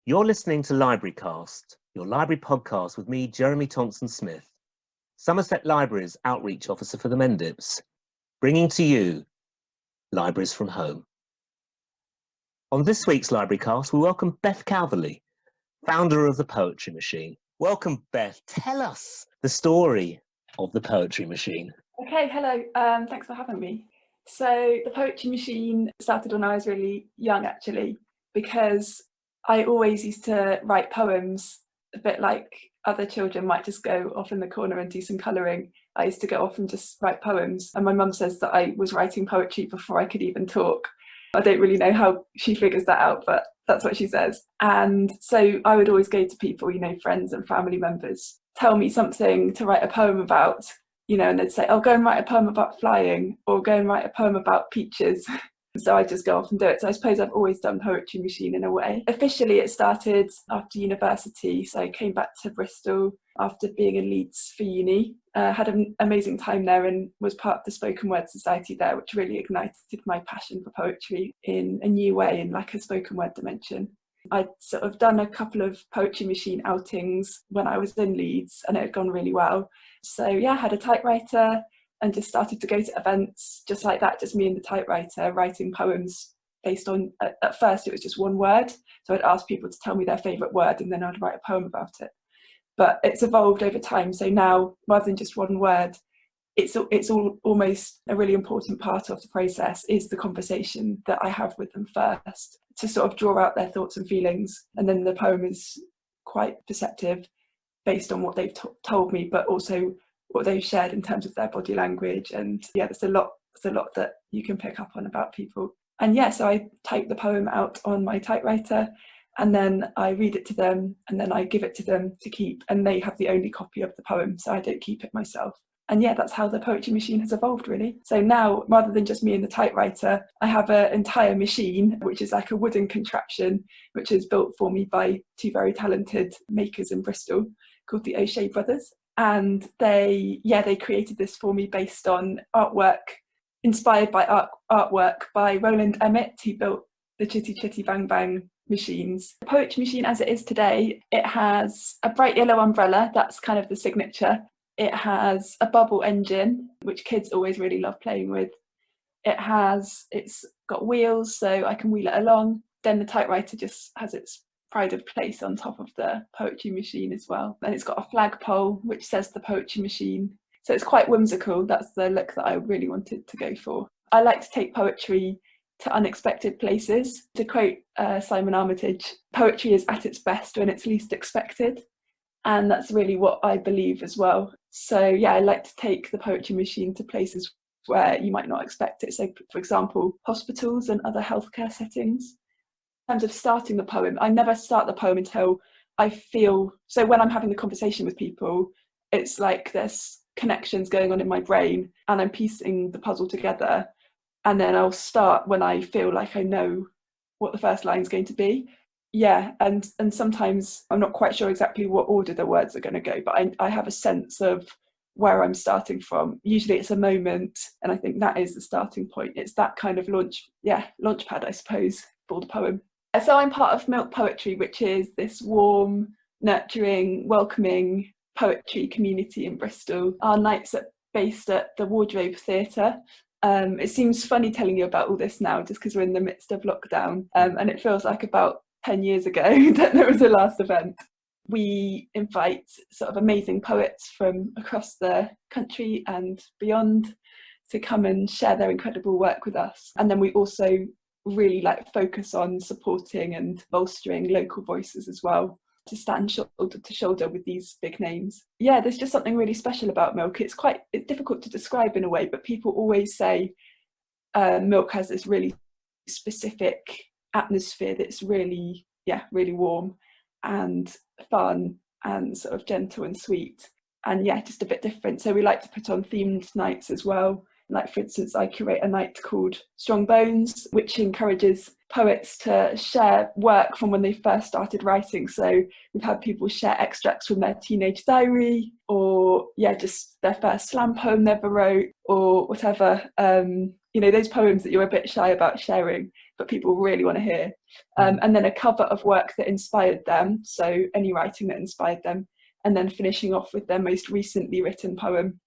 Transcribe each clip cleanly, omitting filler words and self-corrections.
You're listening to LibraryCast, your library podcast with me, Jeremy Thompson-Smith, Somerset Libraries Outreach Officer for the Mendips, bringing to you Libraries from Home. On this week's LibraryCast, we welcome Beth Calverley, founder of the Poetry Machine. Welcome, Beth. Tell us the story of the Poetry Machine. Okay, hello. Thanks for having me. So the Poetry Machine started when I was really young, actually, because I always used to write poems, a bit like other children might just go off in the corner and do some colouring. I used to go off and just write poems. And my mum says that I was writing poetry before I could even talk. I don't really know how she figures that out, but that's what she says. And so I would always go to people, friends and family members, tell me something to write a poem about, and they'd say, oh, go and write a poem about flying, or go and write a poem about peaches. So I just go off and do it. So I suppose I've always done Poetry Machine in a way. Officially, it started after university. So I came back to Bristol after being in Leeds for uni. Had an amazing time there and was part of the spoken word society there, which really ignited my passion for poetry in a new way, in like a spoken word dimension. I'd sort of done a couple of Poetry Machine outings when I was in Leeds and it had gone really well. So yeah, I had a typewriter and just started to go to events just like that, just me and the typewriter writing poems based on, at first it was just one word. So I'd ask people to tell me their favourite word and then I'd write a poem about it. But it's evolved over time. So now, rather than just one word, it's all almost a really important part of the process is the conversation that I have with them first to sort of draw out their thoughts and feelings. And then the poem is quite perceptive based on what they've told me, but also what they've shared in terms of their body language. And yeah, there's a lot that you can pick up on about people. And yeah, so I type the poem out on my typewriter and then I read it to them and then I give it to them to keep, and they have the only copy of the poem, so I don't keep it myself. And yeah, that's how the Poetry Machine has evolved, really. So now, rather than just me and the typewriter, I have an entire machine, which is like a wooden contraption, which is built for me by two very talented makers in Bristol called the O'Shea Brothers. And they created this for me based on artwork, inspired by artwork by Roland Emmett, who built the Chitty Chitty Bang Bang machines. The Poetry Machine as it is today, it has a bright yellow umbrella, that's kind of the signature. It has a bubble engine, which kids always really love playing with. It's got wheels, so I can wheel it along. Then the typewriter just has its pride of place on top of the Poetry Machine as well. And it's got a flagpole, which says the Poetry Machine. So it's quite whimsical. That's the look that I really wanted to go for. I like to take poetry to unexpected places. To quote Simon Armitage, poetry is at its best when it's least expected. And that's really what I believe as well. So yeah, I like to take the Poetry Machine to places where you might not expect it. So for example, hospitals and other healthcare settings. In terms of starting the poem, I never start the poem until I feel, so when I'm having the conversation with people, it's like there's connections going on in my brain and I'm piecing the puzzle together. And then I'll start when I feel like I know what the first line is going to be. Yeah, and sometimes I'm not quite sure exactly what order the words are going to go, but I have a sense of where I'm starting from. Usually it's a moment, and I think that is the starting point. It's that kind of launch pad, I suppose, for the poem. So I'm part of Milk Poetry, which is this warm, nurturing, welcoming poetry community in Bristol. Our nights are based at the Wardrobe Theatre. It seems funny telling you about all this now just because we're in the midst of lockdown, and it feels like about 10 years ago that there was the last event. We invite sort of amazing poets from across the country and beyond to come and share their incredible work with us. And then we also really focus on supporting and bolstering local voices as well, to stand shoulder to shoulder with these big names. Yeah, there's just something really special about Milk. It's difficult to describe in a way, but people always say Milk has this really specific atmosphere that's really warm and fun and sort of gentle and sweet, and yeah, just a bit different. So we like to put on themed nights as well. Like, for instance, I curate a night called Strong Bones, which encourages poets to share work from when they first started writing. So we've had people share extracts from their teenage diary, or just their first slam poem they ever wrote, or whatever. Those poems that you're a bit shy about sharing, but people really want to hear. And then a cover of work that inspired them, so any writing that inspired them, and then finishing off with their most recently written poem,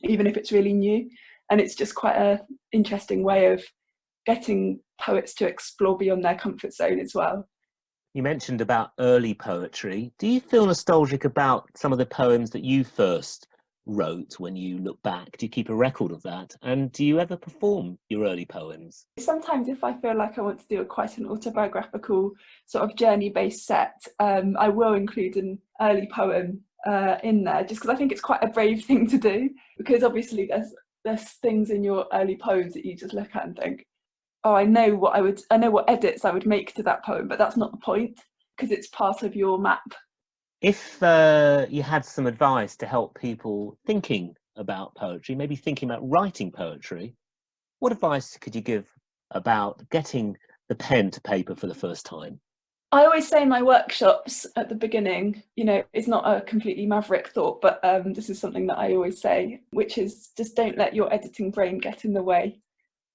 even if it's really new. And it's just quite an interesting way of getting poets to explore beyond their comfort zone as well. You mentioned about early poetry. Do you feel nostalgic about some of the poems that you first wrote when you look back? Do you keep a record of that? And do you ever perform your early poems? Sometimes if I feel like I want to do quite an autobiographical sort of journey-based set, I will include an early poem in there, just because I think it's quite a brave thing to do, because obviously there's things in your early poems that you just look at and think, oh, I know what edits I would make to that poem, but that's not the point, because it's part of your map. If you had some advice to help people thinking about poetry, maybe thinking about writing poetry, what advice could you give about getting the pen to paper for the first time? I always say in my workshops at the beginning, it's not a completely maverick thought, but this is something that I always say, which is just don't let your editing brain get in the way.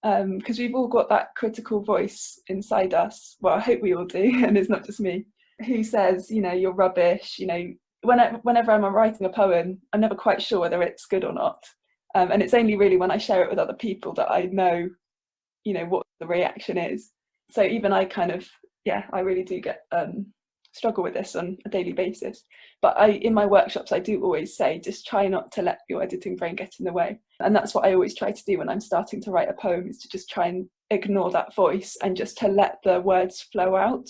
Because we've all got that critical voice inside us. Well, I hope we all do, and it's not just me, who says, you're rubbish. Whenever I'm writing a poem, I'm never quite sure whether it's good or not. And it's only really when I share it with other people that I know, what the reaction is. So even I I really do get struggle with this on a daily basis. But in my workshops, I do always say, just try not to let your editing brain get in the way. And that's what I always try to do when I'm starting to write a poem, is to just try and ignore that voice and just to let the words flow out.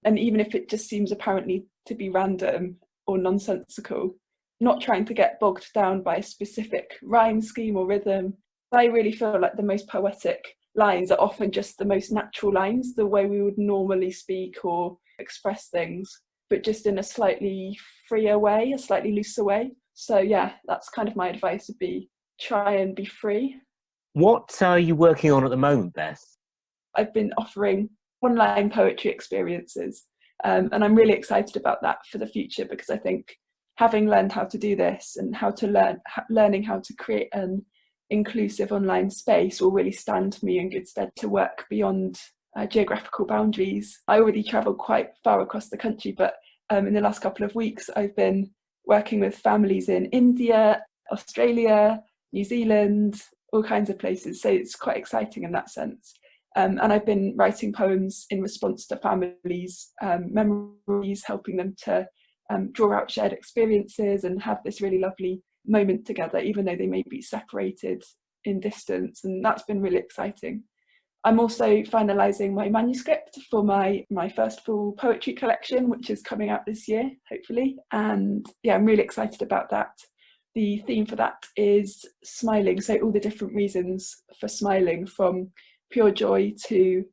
And even if it just seems apparently to be random or nonsensical, not trying to get bogged down by a specific rhyme scheme or rhythm. I really feel like the most poetic lines are often just the most natural lines, the way we would normally speak or express things, but just in a slightly freer way, a slightly looser way. So yeah, that's kind of my advice, would be try and be free. What are you working on at the moment, Beth? I've been offering online poetry experiences, and I'm really excited about that for the future, because I think having learned how to do this and how to learning how to create an inclusive online space will really stand me in good stead to work beyond geographical boundaries. I already travel quite far across the country, but in the last couple of weeks I've been working with families in India, Australia, New Zealand, all kinds of places, so it's quite exciting in that sense. And I've been writing poems in response to families' memories, helping them to draw out shared experiences and have this really lovely moment together, even though they may be separated in distance, and that's been really exciting. I'm also finalising my manuscript for my first full poetry collection, which is coming out this year, hopefully, and yeah, I'm really excited about that. The theme for that is smiling, so all the different reasons for smiling, from pure joy to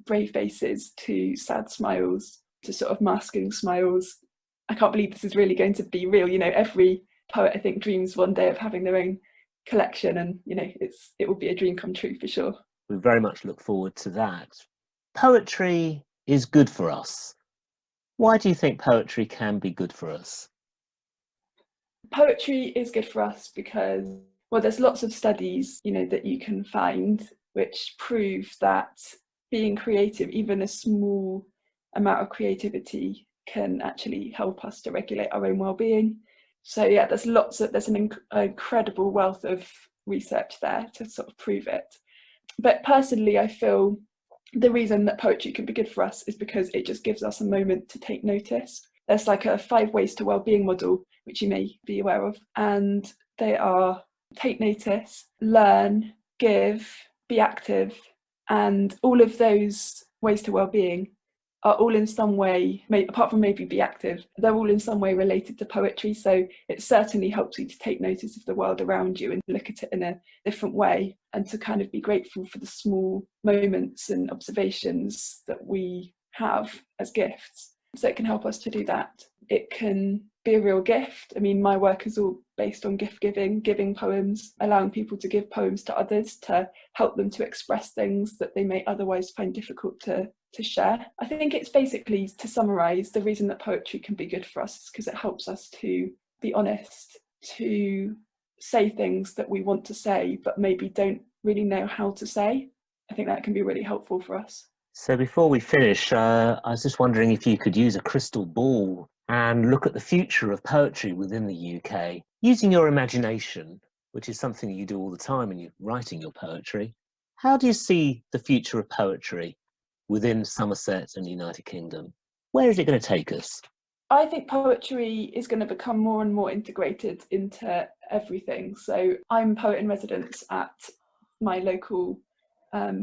brave faces to sad smiles to sort of masking smiles. I can't believe this is really going to be real. Every poet, I think, dreams one day of having their own collection, and it will be a dream come true for sure. We very much look forward to that. Poetry is good for us. Why do you think poetry can be good for us? Poetry is good for us because, well, there's lots of studies, that you can find which prove that being creative, even a small amount of creativity, can actually help us to regulate our own well-being. So yeah, there's an incredible wealth of research there to sort of prove it. But personally, I feel the reason that poetry can be good for us is because it just gives us a moment to take notice. There's like a 5 ways to well-being model, which you may be aware of, and they are take notice, learn, give, be active, and all of those ways to well-being are all in some way, apart from maybe be active, they're all in some way related to poetry. So it certainly helps you to take notice of the world around you and look at it in a different way, and to kind of be grateful for the small moments and observations that we have as gifts. So it can help us to do that. It can be a real gift. I mean, my work is all based on gift giving poems, allowing people to give poems to others to help them to express things that they may otherwise find difficult to share. I think it's basically, to summarise, the reason that poetry can be good for us is because it helps us to be honest, to say things that we want to say but maybe don't really know how to say. I think that can be really helpful for us. So before we finish, I was just wondering if you could use a crystal ball and look at the future of poetry within the UK, using your imagination, which is something that you do all the time when you're writing your poetry. How do you see the future of poetry within Somerset and the United Kingdom? Where is it going to take us? I think poetry is going to become more and more integrated into everything. So I'm poet in residence at my local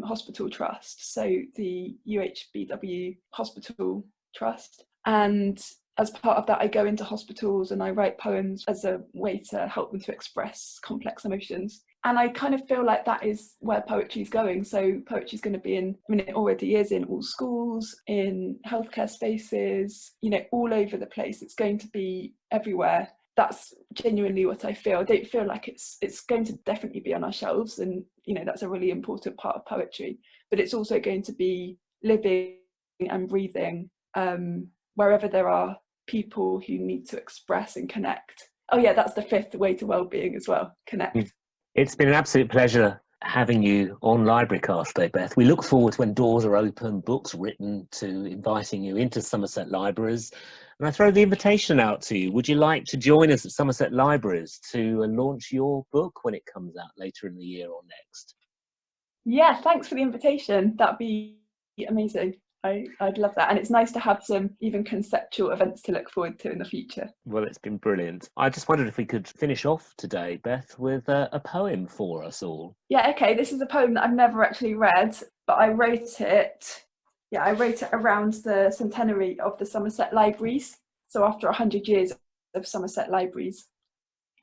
hospital trust, so the UHBW Hospital Trust. And as part of that, I go into hospitals and I write poems as a way to help them to express complex emotions. And I kind of feel like that is where poetry is going. So poetry is going to be in, I mean, it already is in all schools, in healthcare spaces, you know, all over the place. It's going to be everywhere. That's genuinely what I feel. I don't feel like it's going to definitely be on our shelves, and you know, that's a really important part of poetry, but it's also going to be living and breathing wherever there are people who need to express and connect. Oh yeah, that's the fifth way to well-being as well, connect. It's been an absolute pleasure having you on LibraryCast today, Beth. We look forward to when doors are open, books written, to inviting you into Somerset Libraries. And I throw the invitation out to you. Would you like to join us at Somerset Libraries to launch your book when it comes out later in the year or next? Yeah, thanks for the invitation. That'd be amazing. I'd love that. And it's nice to have some even conceptual events to look forward to in the future. Well, it's been brilliant. I just wondered if we could finish off today, Beth, with a poem for us all. Yeah, okay. This is a poem that I've never actually read, but I wrote it around the centenary of the Somerset Libraries. So after 100 years of Somerset Libraries.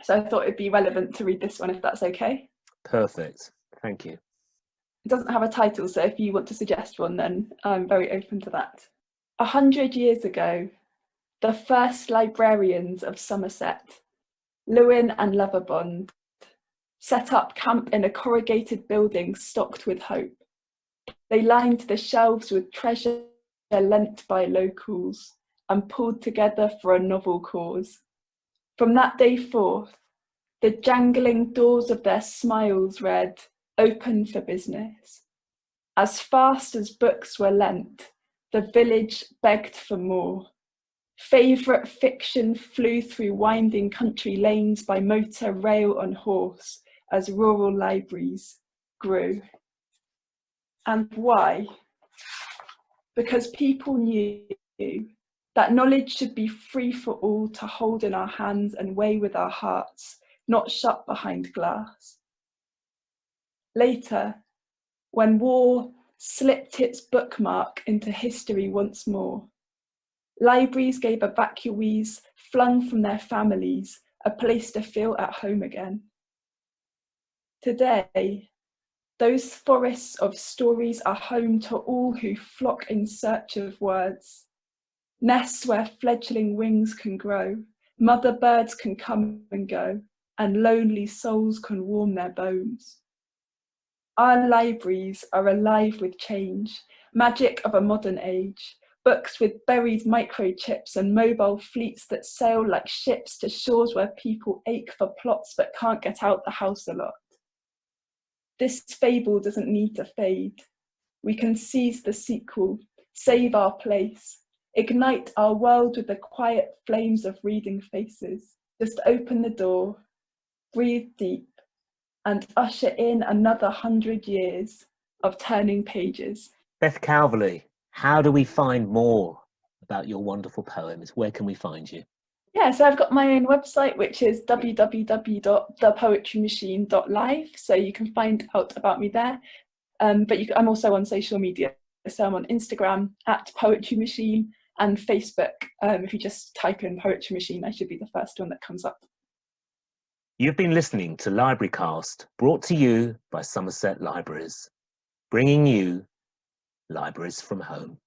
So I thought it'd be relevant to read this one, if that's okay. Perfect. Thank you. It doesn't have a title, so if you want to suggest one, then I'm very open to that. 100 years ago, the first librarians of Somerset, Lewin and Loverbond, set up camp in a corrugated building stocked with hope. They lined the shelves with treasure lent by locals and pulled together for a novel cause. From that day forth, the jangling doors of their smiles read, "Open for business." As fast as books were lent, the village begged for more. Favourite fiction flew through winding country lanes by motor, rail and horse as rural libraries grew. And why? Because people knew that knowledge should be free for all to hold in our hands and weigh with our hearts, not shut behind glass. Later, when war slipped its bookmark into history once more, libraries gave evacuees flung from their families a place to feel at home again. Today, those forests of stories are home to all who flock in search of words, nests where fledgling wings can grow, mother birds can come and go, and lonely souls can warm their bones. Our libraries are alive with change, magic of a modern age, books with buried microchips and mobile fleets that sail like ships to shores where people ache for plots but can't get out the house a lot. This fable doesn't need to fade. We can seize the sequel, save our place, ignite our world with the quiet flames of reading faces. Just open the door, breathe deep, and usher in another 100 years of turning pages. Beth Calverley, how do we find more about your wonderful poems? Where can we find you? Yeah, so I've got my own website, which is www.thepoetrymachine.live, so you can find out about me there. But I'm also on social media, so I'm on Instagram @poetrymachine and Facebook. If you just type in Poetry Machine, I should be the first one that comes up. You've been listening to LibraryCast, brought to you by Somerset Libraries, bringing you libraries from home.